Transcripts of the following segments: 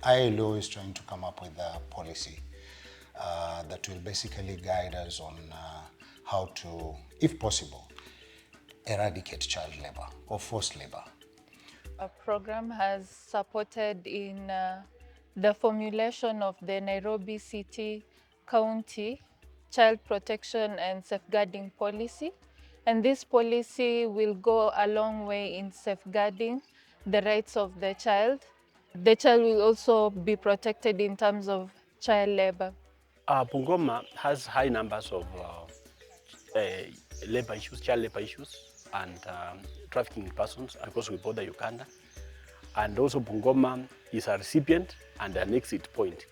ILO is trying to come up with a policy that will basically guide us on how to, if possible, eradicate child labor or forced labor. A program has supported in the formulation of the Nairobi City County Child Protection and Safeguarding Policy. And this policy will go a long way in safeguarding the rights of the child. The child will also be protected in terms of child labor. Bungoma has high numbers of labor issues, child labor issues, and trafficking in persons because we border Uganda. And also Bungoma is a recipient and an exit point.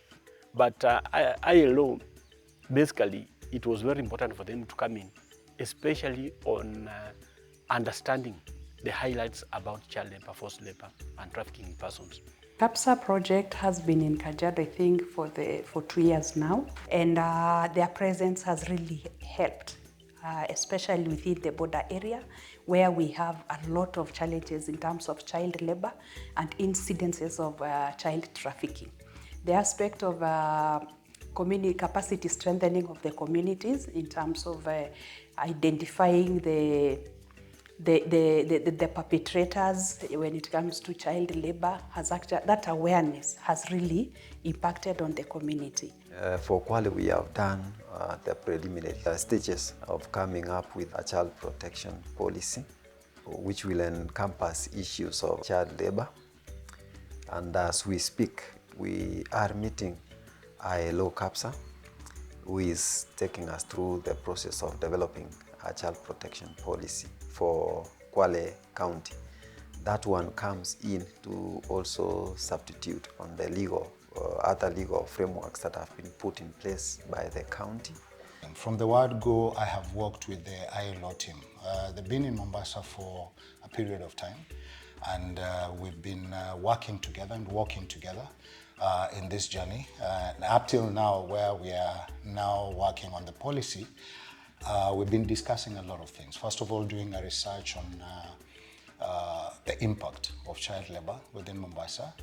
But ILO, basically, it was very important for them to come in, especially on understanding the highlights about child labor, forced labor, and trafficking in persons. CAPSA project has been in Kajiado, I think, for 2 years now, and their presence has really helped, especially within the border area, where we have a lot of challenges in terms of child labor and incidences of child trafficking. The aspect of community capacity strengthening of the communities in terms of identifying the perpetrators when it comes to child labor has actually, that awareness has really impacted on the community. For Kwale, we have done the preliminary stages of coming up with a child protection policy, which will encompass issues of child labor. And as we speak, we are meeting ILO CAPSA, who is taking us through the process of developing a child protection policy for Kwale County. That one comes in to also substitute on the legal, other legal frameworks that have been put in place by the county. From the word go, I have worked with the ILO team. They've been in Mombasa for a period of time, and we've been working together and walking together in this journey. Up till now, where we are now working on the policy, we've been discussing a lot of things. First of all, doing a research on the impact of child labor within Mombasa,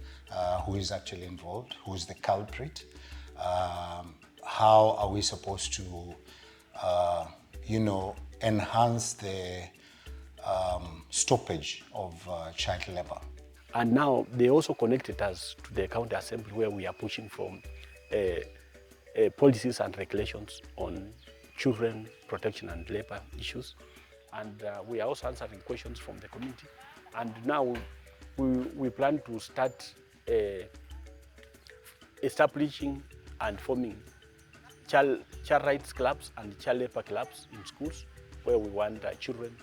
who is actually involved, who is the culprit, how are we supposed to, enhance the stoppage of child labor. And now they also connected us to the county assembly, where we are pushing from policies and regulations on children protection and labor issues. And we are also answering questions from the community. And now we plan to start establishing and forming child rights clubs and child labor clubs in schools, where we want children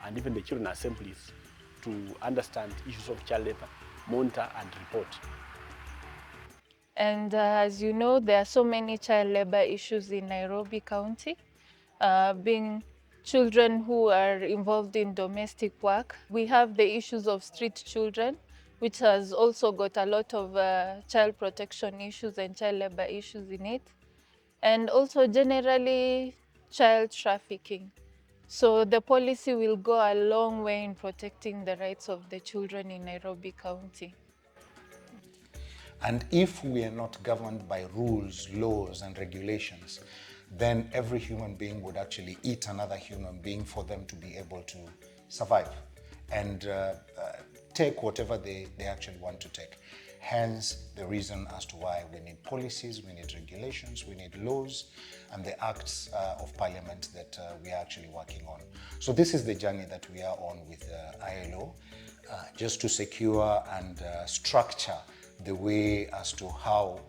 and even the children assemblies to understand issues of child labor, monitor and report. And as you know, there are so many child labor issues in Nairobi County, being children who are involved in domestic work. We have the issues of street children, which has also got a lot of child protection issues and child labor issues in it. And also generally child trafficking. So the policy will go a long way in protecting the rights of the children in Nairobi County. And if we are not governed by rules, laws, and regulations, then every human being would actually eat another human being for them to be able to survive and take whatever they actually want to take. Hence, the reason as to why we need policies, we need regulations, we need laws, and the acts of parliament that we are actually working on. So this is the journey that we are on with ILO, just to secure and structure the way as to how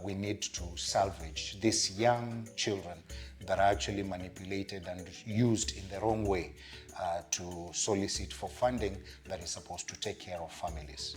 we need to salvage these young children that are actually manipulated and used in the wrong way to solicit for funding that is supposed to take care of families.